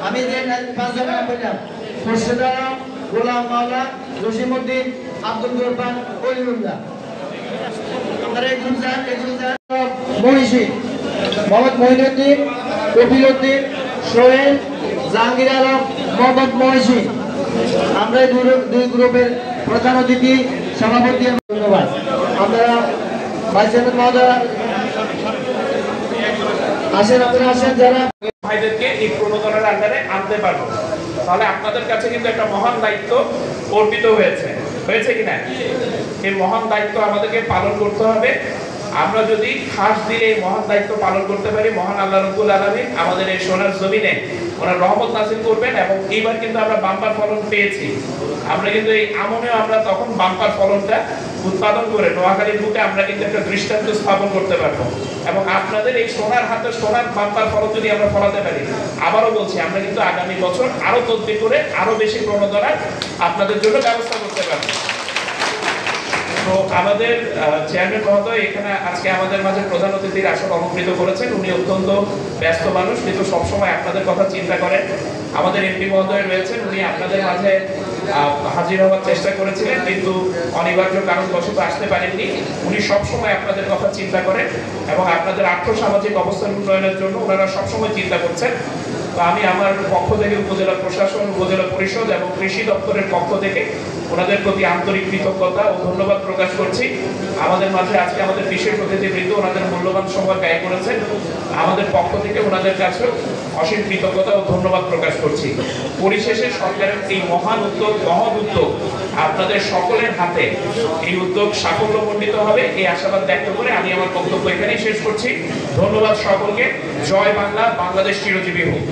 আমি যে 5 জনের নাম বললাম, খুরশেদ আলম, গোলাম মাওলা, জসিমউদ্দিন, আব্দুল গফফার, ওলিউল্লাহ। আপনারা এই গ্রুপ মহিষী, মোহাম্মদ মহিনুদ্দিন, কপিল উদ্দিন, সোহেল, জাহাঙ্গীর আলম, মোহাম্মদ মহিষী। আমরা এই দুই গ্রুপের প্রধান অতিথি, সভাপতি। ধন্যবাদ। আপনারা ভাইস চেয়ারম্যান মহোদয় আসেন, আপনারা আসেন যারা ভাইদেরকে এই প্রণোদনার আন্ডারে আনতে পারবো, তাহলে আপনাদের কাছে কিন্তু একটা মহান দায়িত্ব অর্পিত হয়েছে কিনা? এই মহান দায়িত্ব আমাদেরকে পালন করতে হবে। আমরা যদি খাস দিলে এই মহান দায়িত্ব পালন করতে পারি, মহান আল্লাহ রাব্বুল আলামিন আমাদের এই সোনার জমিনে ওনার রহমত নাযিল করবেন। এবং এইবার কিন্তু আমরা বাম্পার ফলন পেয়েছি। আমরা কিন্তু এই আমনেও আমরা তখন বাম্পার ফলনটা উৎপাদন করে নোয়াখালীর বুকে আমরা কিন্তু একটা দৃষ্টান্ত স্থাপন করতে পারবো। এবং আপনাদের এই সোনার হাতে সোনার বাম্পার ফলন যদি আমরা ফলাতে পারি, আবারও বলছি, আমরা কিন্তু আগামী বছর আরো তদবির করে আরো বেশি প্রণোদনা আপনাদের জন্য ব্যবস্থা করতে পারবো। তো আমাদের চেয়ারম্যান মহোদয় এখানে আজকে আমাদের মাঝে প্রধান অতিথির আসন অলঙ্কৃত করেছেন। উনি অত্যন্ত ব্যস্ত মানুষ, কিন্তু সবসময় আপনাদের কথা চিন্তা করেন। আমাদের এমপি মহোদয় রয়েছেন, উনি আপনাদের মাঝে হাজির হওয়ার চেষ্টা করেছিলেন, কিন্তু অনিবার্য কারণবশত আসতে পারেননি। উনি সবসময় আপনাদের কথা চিন্তা করেন এবং আপনাদের আর্থসামাজিক অবস্থার উন্নয়নের জন্য ওনারা সবসময় চিন্তা করছেন। তো আমি আমার পক্ষ থেকে উপজেলা প্রশাসন, উপজেলা পরিষদ এবং কৃষি দপ্তরের পক্ষ থেকে ওনাদের প্রতি আন্তরিক কৃতজ্ঞতা ও ধন্যবাদ প্রকাশ করছি। আমাদের মাঝে আজকে আমাদের বিশেষ অতিথিবৃন্দ ওনাদের মূল্যবান সময় ব্যয় করেছেন। আমাদের পক্ষ থেকে ওনাদের কাছেও অসীম কৃতজ্ঞতা ও ধন্যবাদ প্রকাশ করছি। পরিশেষে সরকারের এই মহান উদ্যোগ, মহৎ উদ্যোগ, আপনাদের সকলের হাতে এই উদ্যোগ সাফল্যমণ্ডিত হবে এই আশাবাদ ব্যক্ত করে আমি আমার বক্তব্য এখানেই শেষ করছি। ধন্যবাদ সকলকে। জয় বাংলা, বাংলাদেশ চিরজীবী হোক।